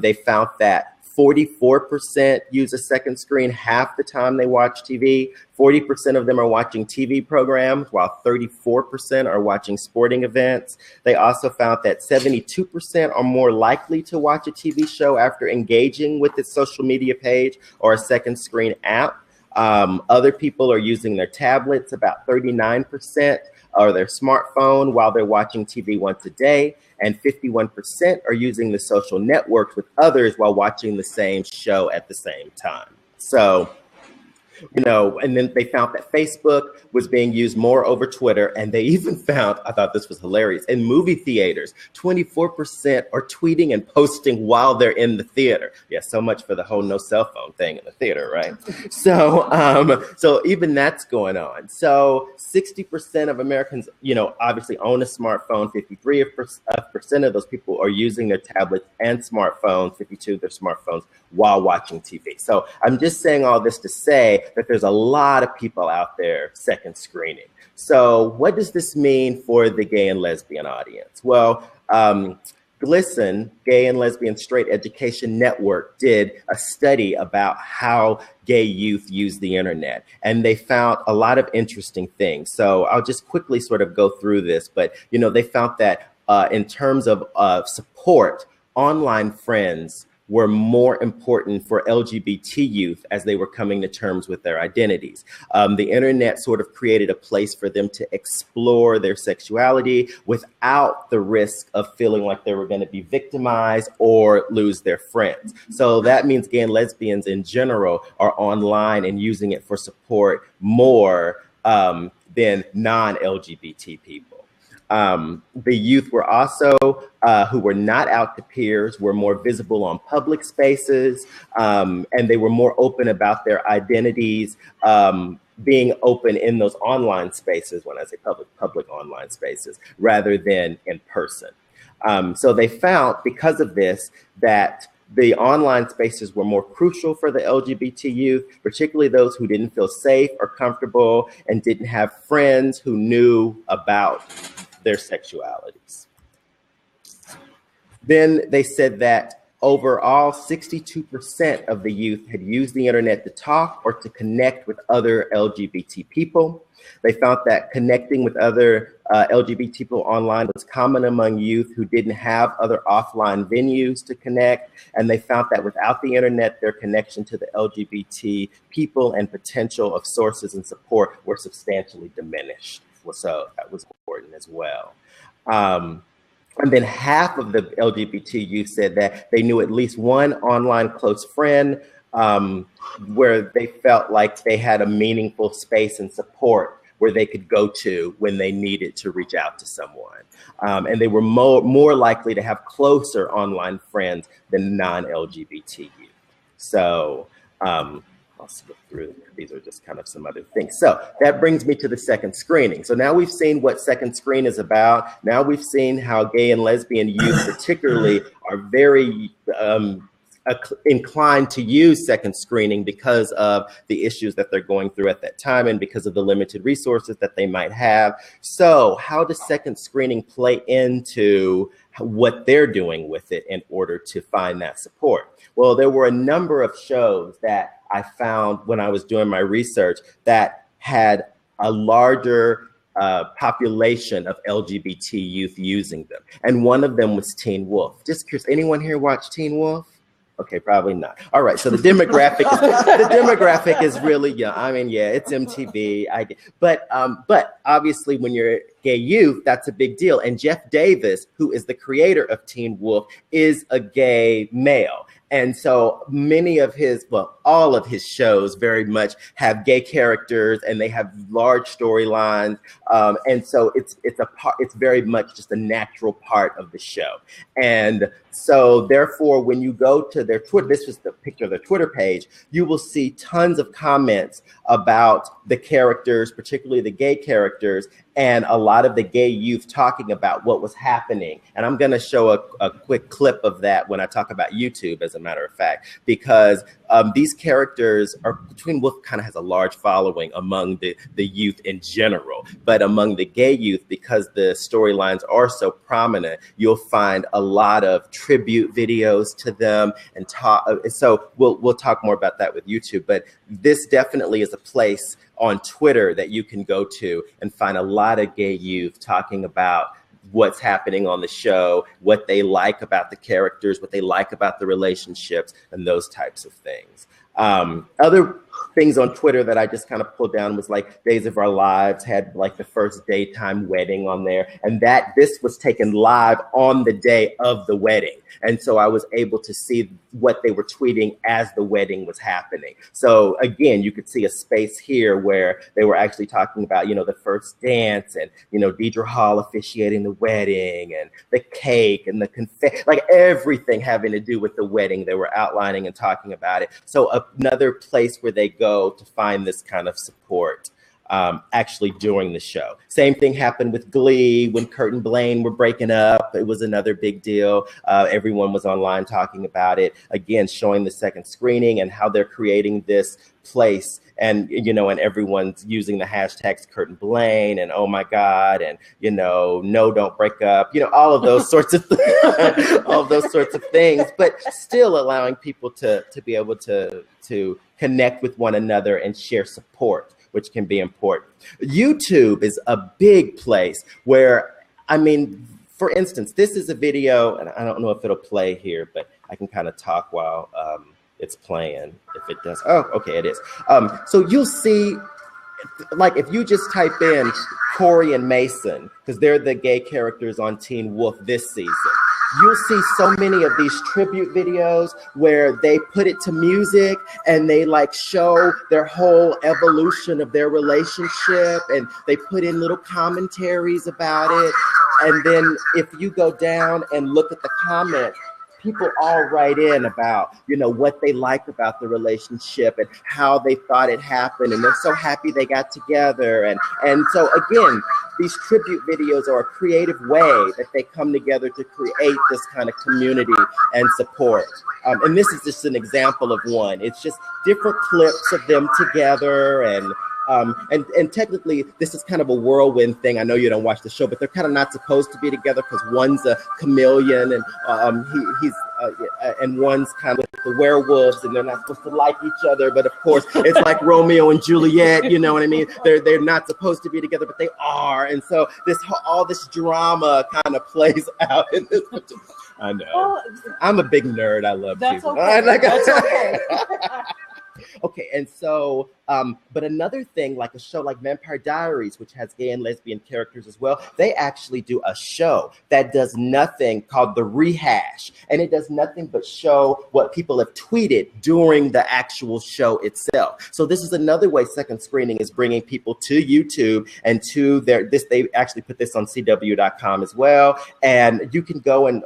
S14: They found that 44% use a second screen half the time they watch TV. 40% of them are watching TV programs, while 34% are watching sporting events. They also found that 72% are more likely to watch a TV show after engaging with its social media page or a second screen app. Other people are using their tablets, about 39%, or their smartphone while they're watching TV once a day, and 51% are using the social networks with others while watching the same show at the same time. So, you know, and then they found that Facebook was being used more over Twitter, and they even found, I thought this was hilarious, in movie theaters, 24% are tweeting and posting while they're in the theater. Yeah, so much for the whole no cell phone thing in the theater, right? So even that's going on. So 60% of Americans, you know, obviously own a smartphone. 53% of those people are using their tablets and smartphones, 52% their smartphones while watching TV. So I'm just saying all this to say that there's a lot of people out there second screening. So what does this mean for the gay and lesbian audience? Well, GLSEN, Gay and Lesbian Straight Education Network, did a study about how gay youth use the internet, and they found a lot of interesting things. So I'll just quickly sort of go through this, but you know, they found that in terms of support, online friends were more important for LGBT youth as they were coming to terms with their identities. The internet sort of created a place for them to explore their sexuality without the risk of feeling like they were going to be victimized or lose their friends. So that means gay and lesbians in general are online and using it for support more than non-LGBT people. The youth were also, who were not out to peers, were more visible on public spaces, and they were more open about their identities, being open in those online spaces, when I say public online spaces, rather than in person. So they found, because of this, that the online spaces were more crucial for the LGBT youth, particularly those who didn't feel safe or comfortable and didn't have friends who knew about their sexualities. Then they said that overall, 62% of the youth had used the internet to talk or to connect with other LGBT people. They found that connecting with other LGBT people online was common among youth who didn't have other offline venues to connect. And they found that without the internet, their connection to the LGBT people and potential of sources and support were substantially diminished. So that was important as well. And then half of the LGBT youth said that they knew at least one online close friend where they felt like they had a meaningful space and support where they could go to when they needed to reach out to someone. And they were more likely to have closer online friends than non-LGBT youth. So I'll skip through. These are just kind of some other things. So that brings me to the second screening. So now we've seen what second screen is about. Now we've seen how gay and lesbian youth particularly are very inclined to use second screening because of the issues that they're going through at that time and because of the limited resources that they might have. So how does second screening play into what they're doing with it in order to find that support? Well, there were a number of shows that I found when I was doing my research that had a larger population of LGBT youth using them. And one of them was Teen Wolf. Just curious, anyone here watch Teen Wolf? Okay, probably not. All right, so the demographic is really young. I mean, yeah, it's MTV. But obviously, when you're gay youth, that's a big deal. And Jeff Davis, who is the creator of Teen Wolf, is a gay male. And so many of his, well, all of his shows very much have gay characters and they have large storylines. And so it's very much just a natural part of the show. And so therefore, when you go to their Twitter, this was the picture of their Twitter page, you will see tons of comments about the characters, particularly the gay characters, and a lot of the gay youth talking about what was happening. And I'm going to show a quick clip of that when I talk about YouTube, as a matter of fact, because these characters are, Teen Wolf kind of has a large following among the youth in general, but among the gay youth, because the storylines are so prominent, you'll find a lot of tribute videos to them and talk. So we'll talk more about that with YouTube, but this definitely is a place on Twitter that you can go to and find a lot of gay youth talking about what's happening on the show, what they like about the characters, what they like about the relationships, and those types of things. Other things on Twitter that I just kind of pulled down was like Days of Our Lives had like the first daytime wedding on there, and this was taken live on the day of the wedding. And so I was able to see what they were tweeting as the wedding was happening. So again, you could see a space here where they were actually talking about, the first dance and, Deidre Hall officiating the wedding and the cake and the confetti, like everything having to do with the wedding. They were outlining and talking about it. So another place where they go to find this kind of support actually during the show. Same thing happened with Glee when Kurt and Blaine were breaking up. It was another big deal. Everyone was online talking about it. Again, showing the second screening and how they're creating this place, and and everyone's using the hashtags Kurt and Blaine and oh my God and no, don't break up. All of those sorts of all of those sorts of things, but still allowing people to be able to connect with one another and share support, which can be important. YouTube is a big place where, for instance, this is a video, and I don't know if it'll play here, but I can kind of talk while it's playing, if it does. Oh, okay, it is. So you'll see, like if you just type in Corey and Mason, because they're the gay characters on Teen Wolf this season, you'll see so many of these tribute videos where they put it to music and they like show their whole evolution of their relationship and they put in little commentaries about it. And then if you go down and look at the comments, people all write in about, what they like about the relationship and how they thought it happened. And they're so happy they got together. And so again, these tribute videos are a creative way that they come together to create this kind of community and support. And this is just an example of one. It's just different clips of them together, and technically this is kind of a whirlwind thing. I know you don't watch the show, but they're kind of not supposed to be together because one's a chameleon and he's and one's kind of the werewolves, and they're not supposed to like each other. But of course, it's like Romeo and Juliet. You know what I mean? They're not supposed to be together, but they are. And so all this drama kind of plays out in this. I know. Well, I'm a big nerd. I love people.
S3: Okay. That's okay.
S14: Okay, and so, but another thing, like a show like Vampire Diaries, which has gay and lesbian characters as well, they actually do a show that does nothing called The Rehash, and it does nothing but show what people have tweeted during the actual show itself. So this is another way Second Screening is bringing people to YouTube and to they actually put this on CW.com as well, and you can go and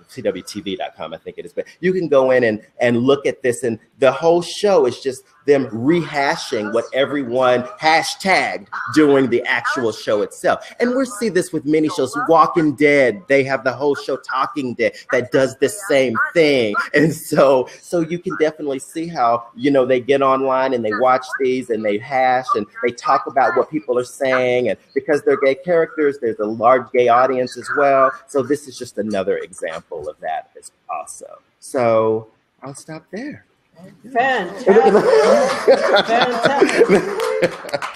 S14: CWTV.com, I think it is, but you can go in and look at this, and the whole show is just them rehashing what everyone hashtagged during the actual show itself. And we see this with many shows. Walking Dead, they have the whole show Talking Dead that does the same thing. And so you can definitely see how, they get online and they watch these and they hash and they talk about what people are saying. And because they're gay characters, there's a large gay audience as well. So this is just another example of that also. So I'll stop there.
S3: Fantastic.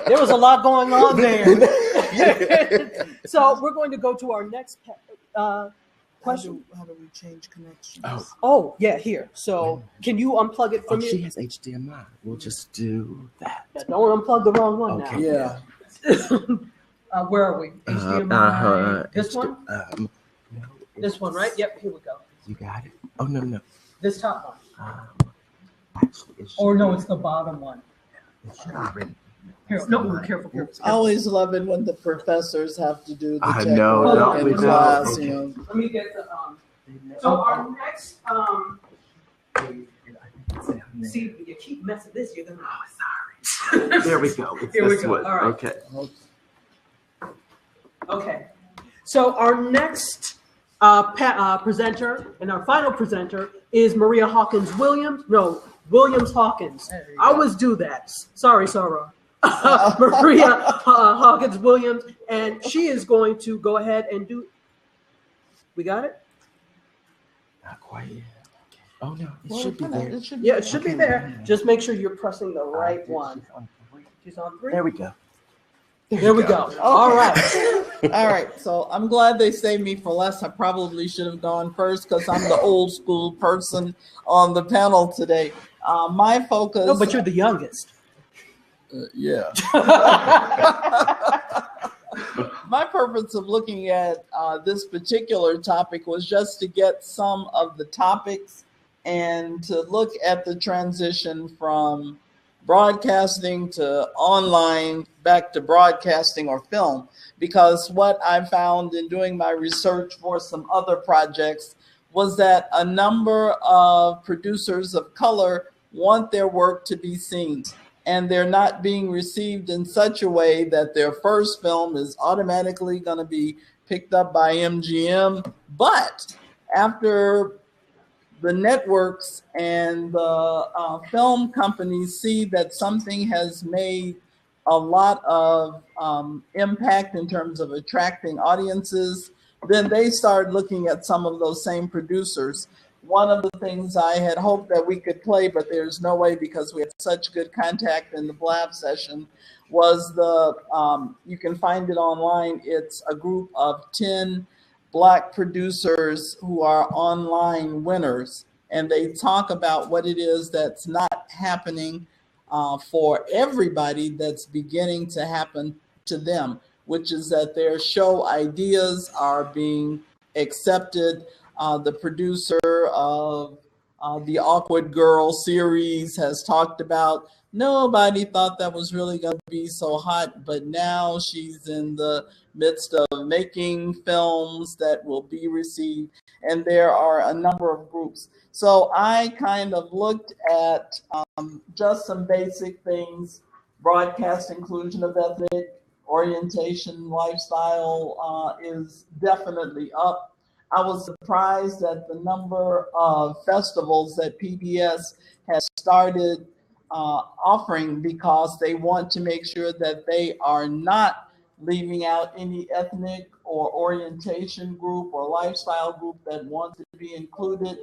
S3: There was a lot going on there. So we're going to go to our next question.
S15: How do we change connections?
S3: Oh, yeah, here. So can you unplug it for me?
S14: She has HDMI. We'll just do that.
S3: Yeah, don't unplug the wrong one now.
S15: Yeah.
S3: Where are we? HDMI. This one?
S14: No,
S3: this one, right? Yep, here we go.
S14: You got it? Oh, no.
S3: This top one.
S14: Actually,
S3: Or no, it's the bottom one. Here, no, careful.
S15: I always love it when the professors have to do the
S14: I
S15: check
S14: know,
S15: in class.
S14: Okay.
S3: Let me get the so our next see, you keep messing this, you're gonna
S14: Sorry. There we go. It's
S3: Here we
S14: this
S3: go.
S14: one.
S3: All right.
S14: Okay.
S3: So our next presenter and our final presenter is Maria Hawkins Williams. No, Williams Hawkins. I always do that. Sorry, Sarah. Maria Hawkins Williams, and she is going to go ahead and do. We got it?
S14: Not quite yet. Oh no, it should be there.
S3: It should be there. Just make sure you're pressing the right one. She's on 3.
S14: There we go.
S3: There we go.
S15: Okay.
S3: All right.
S15: All right. So I'm glad they saved me for last. I probably should have gone first because I'm the old school person on the panel today. My focus.
S3: No, but you're the youngest.
S15: Yeah. My purpose of looking at this particular topic was just to get some of the topics and to look at the transition from broadcasting to online back to broadcasting or film, because what I found in doing my research for some other projects was that a number of producers of color want their work to be seen, and they're not being received in such a way that their first film is automatically going to be picked up by MGM. But after the networks and the film companies see that something has made a lot of impact in terms of attracting audiences, then they start looking at some of those same producers. One of the things I had hoped that we could play, but there's no way because we had such good contact in the Blab session, was you can find it online. It's a group of 10 Black producers who are online winners, and they talk about what it is that's not happening for everybody that's beginning to happen to them, which is that their show ideas are being accepted. The producer of the Awkward Girl series has talked about nobody thought that was really going to be so hot, but now she's in the midst of making films that will be received, and there are a number of groups. So I kind of looked at just some basic things: broadcast inclusion of ethnic orientation lifestyle is definitely up. I was surprised at the number of festivals that PBS has started offering, because they want to make sure that they are not leaving out any ethnic or orientation group or lifestyle group that wants to be included.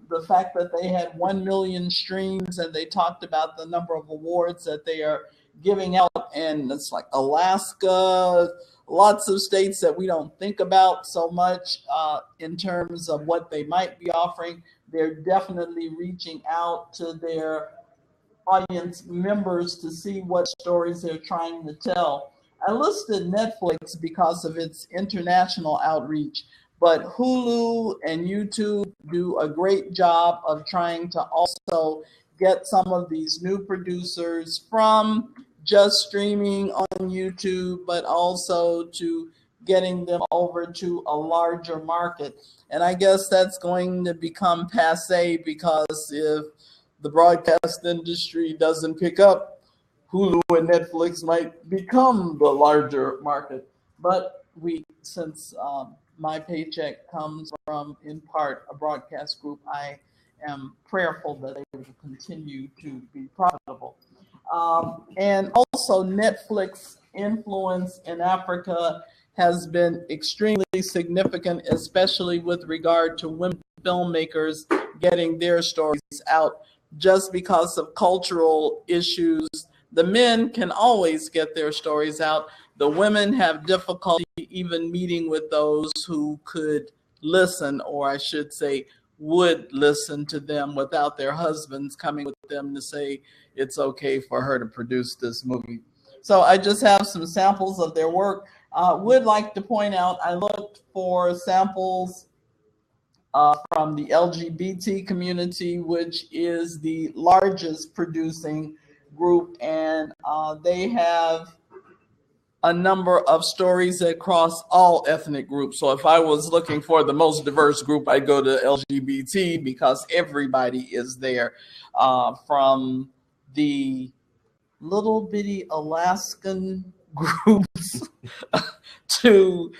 S15: The fact that they had 1 million streams, and they talked about the number of awards that they are giving out, and it's like Alaska, lots of states that we don't think about so much in terms of what they might be offering. They're definitely reaching out to their audience members to see what stories they're trying to tell. I listed Netflix because of its international outreach, but Hulu and YouTube do a great job of trying to also get some of these new producers from just streaming on YouTube, but also to getting them over to a larger market. And I guess that's going to become passe, because if the broadcast industry doesn't pick up, Hulu and Netflix might become the larger market. But since my paycheck comes from, in part, a broadcast group, I am prayerful that they will continue to be profitable. And also, Netflix influence in Africa has been extremely significant, especially with regard to women filmmakers getting their stories out. Just because of cultural issues, the men can always get their stories out. The women have difficulty even meeting with those who could listen, or I should say, would listen to them without their husbands coming with them to say it's okay for her to produce this movie. So I just have some samples of their work. Would like to point out, I looked for samples from the LGBT community, which is the largest producing group, and they have a number of stories that cross all ethnic groups. So if I was looking for the most diverse group, I'd go to LGBT, because everybody is there, from the little bitty Alaskan groups to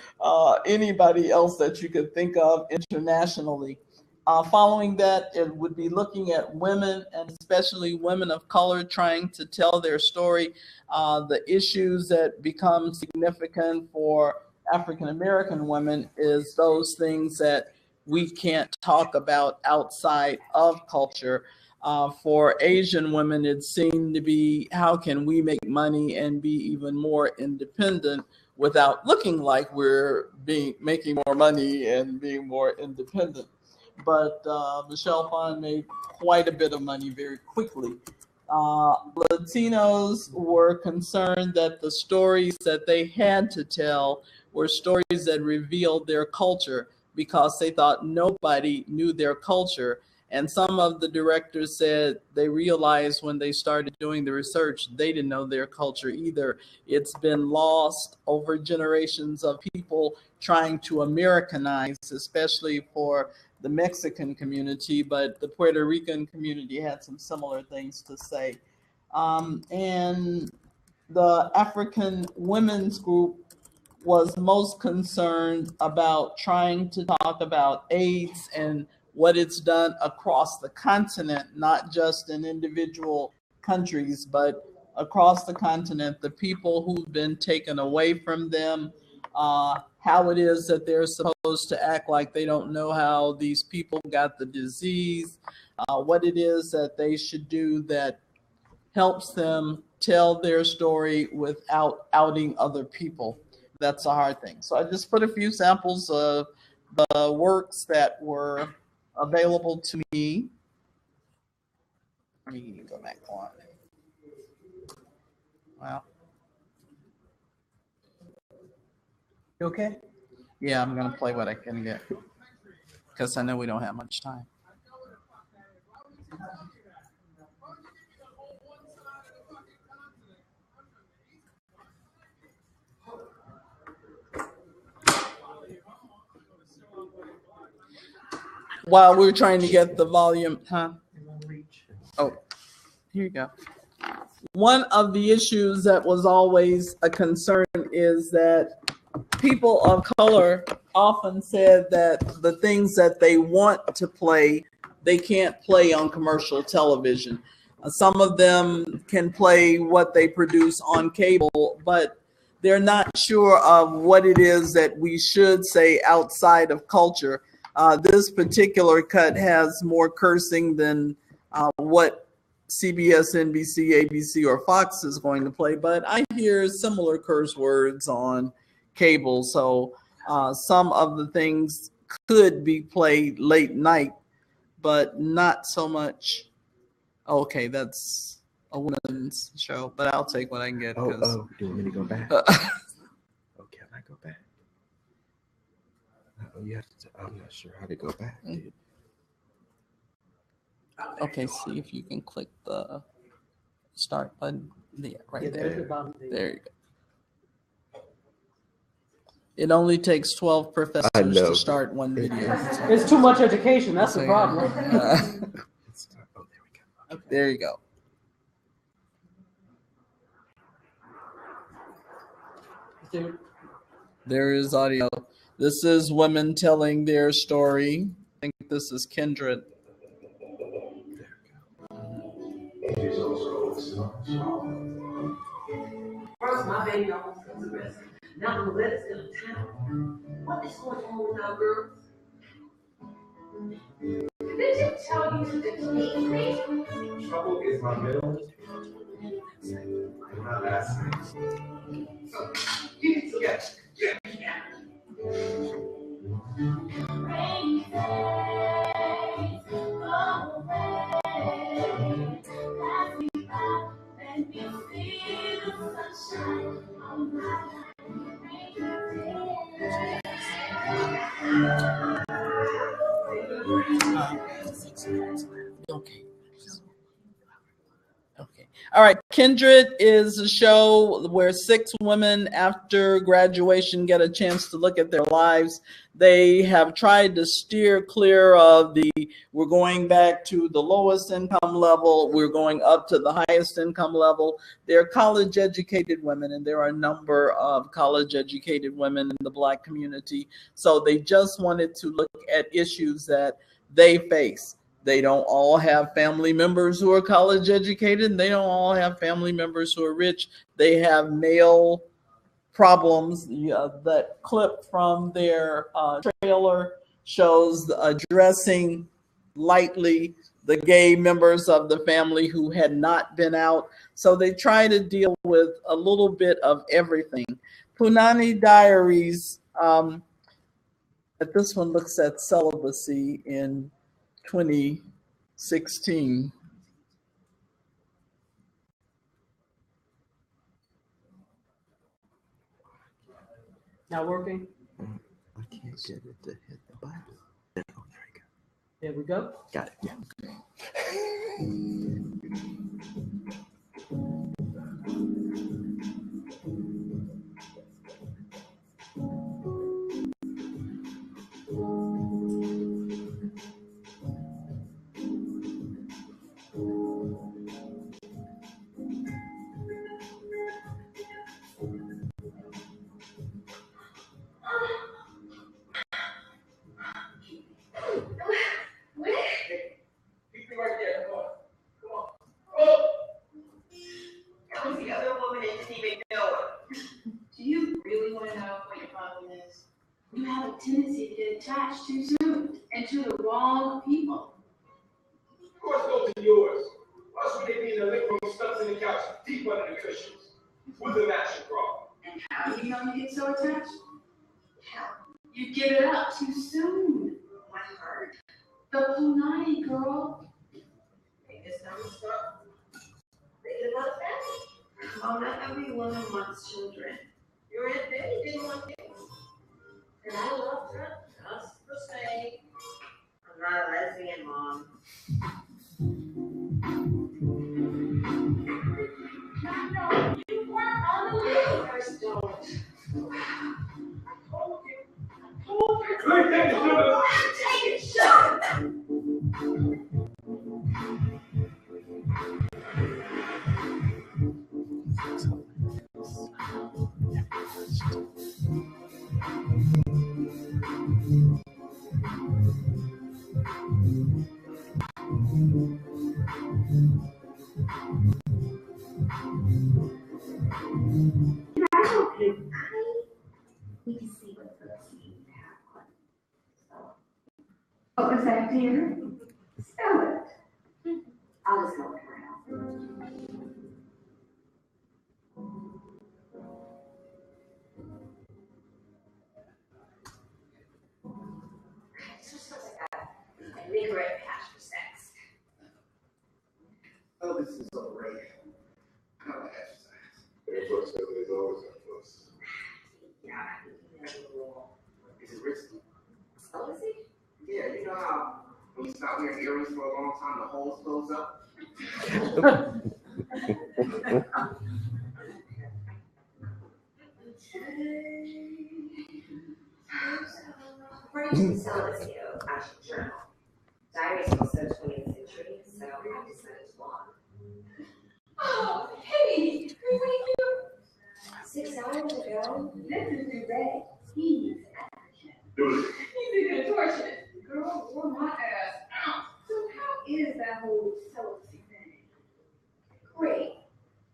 S15: anybody else that you could think of internationally. Following that, it would be looking at women, and especially women of color, trying to tell their story. The issues that become significant for African American women is those things that we can't talk about outside of culture. For Asian women, it seemed to be, how can we make money and be even more independent without looking like we're making more money and being more independent. But Michelle Phan made quite a bit of money very quickly. Latinos were concerned that the stories that they had to tell were stories that revealed their culture, because they thought nobody knew their culture. And some of the directors said they realized when they started doing the research, they didn't know their culture either. It's been lost over generations of people trying to Americanize, especially for the Mexican community, but the Puerto Rican community had some similar things to say. And the African women's group was most concerned about trying to talk about AIDS and what it's done across the continent, not just in individual countries, but across the continent, the people who've been taken away from them, how it is that they're supposed to act like they don't know how these people got the disease, what it is that they should do that helps them tell their story without outing other people. That's a hard thing. So I just put a few samples of the works that were available to me. Let me go back on. Wow. You okay? Yeah, I'm going to play what I can get, because I know we don't have much time. While we're trying to get the volume, huh? Oh, here you go. one of the issues that was always a concern is that people of color often said that the things that they want to play, they can't play on commercial television. Some of them can play what they produce on cable, but they're not sure of what it is that we should say outside of culture. This particular cut has more cursing than what CBS, NBC, ABC, or Fox is going to play, but I hear similar curse words on cable. So some of the things could be played late night, but not so much. Okay, that's a women's show, but I'll take what I can get.
S14: Do you want me to go back? Can I go back? You have to, I'm not sure how to go back, dude.
S15: Okay, see if you can click the start button. Yeah, right there. There you go. It only takes 12 professors to start one video.
S3: It's too much education. That's the problem.
S15: There you go. There is audio. This is women telling their story. I think this is Kindred.
S16: First, my baby almost comes arrested. Now the lettuce in a town. What is going on with our girls? Did they tell you to keep me?
S17: Trouble is my middle. I'm not asking.
S16: You need to get.
S15: Okay. Okay. All right. Kindred is a show where 6 women after graduation get a chance to look at their lives. They have tried to steer clear of we're going back to the lowest income level, we're going up to the highest income level. They're college educated women, and there are a number of college educated women in the Black community. So they just wanted to look at issues that they face. They don't all have family members who are college educated, and they don't all have family members who are rich. They have male problems. That clip from their trailer shows addressing lightly the gay members of the family who had not been out. So they try to deal with a little bit of everything. Punani Diaries, this one looks at celibacy in 2016.
S3: Not working?
S14: I can't get it to hit the button. There we go.
S3: There we go.
S14: Got it. Yeah.
S16: That was the other woman that didn't even know it. Do you really want to know what your problem is? You have a tendency to get attached too soon and to the wrong people.
S17: Of course, those are yours. Why else would they be in the living room, stuck in the couch, deep under the cushions, with a matching problem?
S16: And how do you know you get so attached? Hell, you give it up too soon. My heart. The Punani girl. Make this dumb stuff. Thinking about that? Oh, not every woman wants children. Your Aunt Betty didn't want kids. And I loved her just the same. I'm not a lesbian, Mom. No, you weren't on the list. Don't. I told you. Take it, shut it. need to see what the you have on. What was that, dear? Spell it. I'll just go with her. It's just like a vinaigrette patch for sex.
S18: Oh, this is so great. I don't exercise.
S17: There's always a plus.
S18: Yeah, is it risky? Oh, is it? Yeah, you know how when you stop wearing earrings for a long time, the holes close up?
S16: According to the celibacy of Fashion Journal, diaries are also 20th century, so I have to send it to blog. Oh, hey, thank you. 6 hours ago, this is your day. He's African. He's gonna torture it. Girl, wore my ass out. So how is that whole celibacy thing? Great.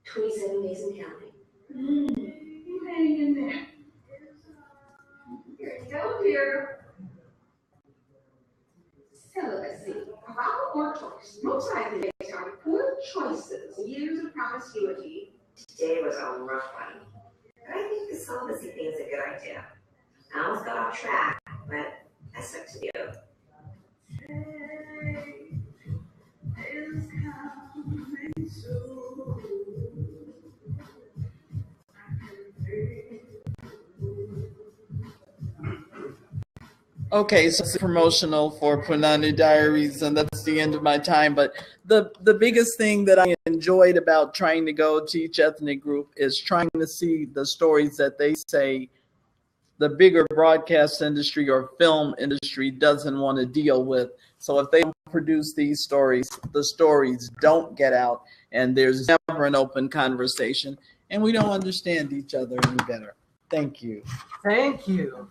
S16: 27 days and counting. You hang in there. Here you go, dear. Celibacy. About or choice. Most likely based on poor choices, years of promiscuity. Today was a rough one. But I think the celibacy thing is a good idea. I almost got off track, but that's up to you.
S15: Okay, so it's promotional for Punani Diaries, and that's the end of my time. But the biggest thing that I enjoyed about trying to go to each ethnic group is trying to see the stories that they say the bigger broadcast industry or film industry doesn't want to deal with. So if they don't produce these stories, the stories don't get out, and there's never an open conversation, and we don't understand each other any better. Thank you.
S3: Thank you.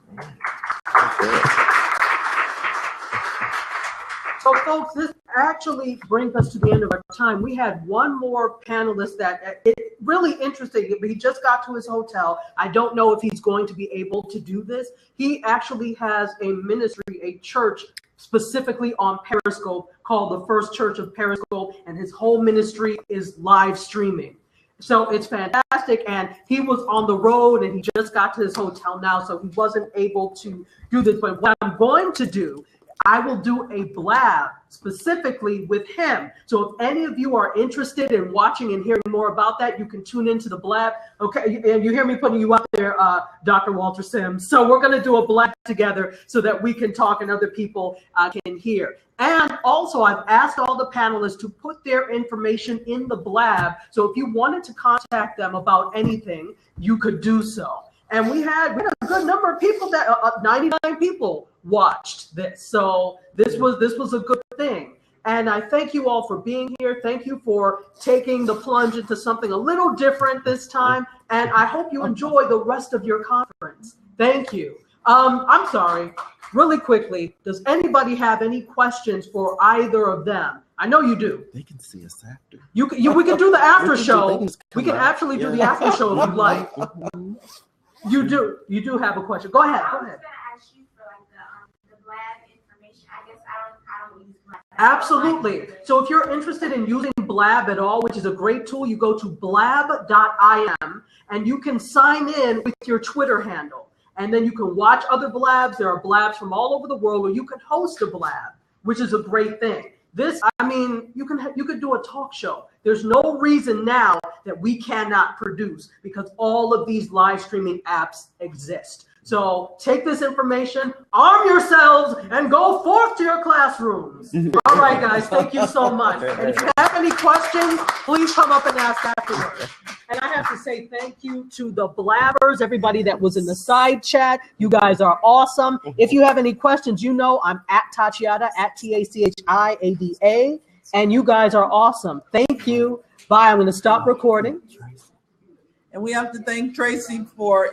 S3: So, folks, this actually brings us to the end of our time. We had one more panelist that it really interesting. He just got to his hotel. I don't know if he's going to be able to do this. He actually has a ministry, a church specifically on Periscope called the First Church of Periscope, and his whole ministry is live streaming. So it's fantastic, and he was on the road, and he just got to his hotel now, so he wasn't able to do this. But what I'm going to do, I will do a blab specifically with him. So if any of you are interested in watching and hearing more about that, you can tune into the blab. Okay, and you hear me putting you out there, Dr. Walter Sims. So we're going to do a blab together so that we can talk and other people can hear. And also, I've asked all the panelists to put their information in the blab. So if you wanted to contact them about anything, you could do so. And we had a good number of people that 99 people watched this. So this was a good thing. And I thank you all for being here. Thank you for taking the plunge into something a little different this time. And I hope you enjoy the rest of your conference. Thank you. I'm sorry, really quickly, does anybody have any questions for either of them? I know you do.
S14: They can see us after.
S3: We can do the after show. We can actually do the after show if you'd like. You do have a question. Go ahead. Go ahead. Absolutely. So if you're interested in using Blab at all, which is a great tool, you go to blab.im and you can sign in with your Twitter handle. And then you can watch other blabs. There are blabs from all over the world, or you can host a blab, which is a great thing. This, I mean, you could do a talk show. There's no reason now that we cannot produce because all of these live streaming apps exist. So take this information, arm yourselves, and go forth to your classrooms. All right, guys, thank you so much. And if you have any questions, please come up and ask afterwards. And I have to say thank you to the blabbers, everybody that was in the side chat. You guys are awesome. If you have any questions, you know I'm at Tachiada, at Tachiada, and you guys are awesome. Thank you. Bye. I'm going to stop recording.
S15: And we have to thank Tracy for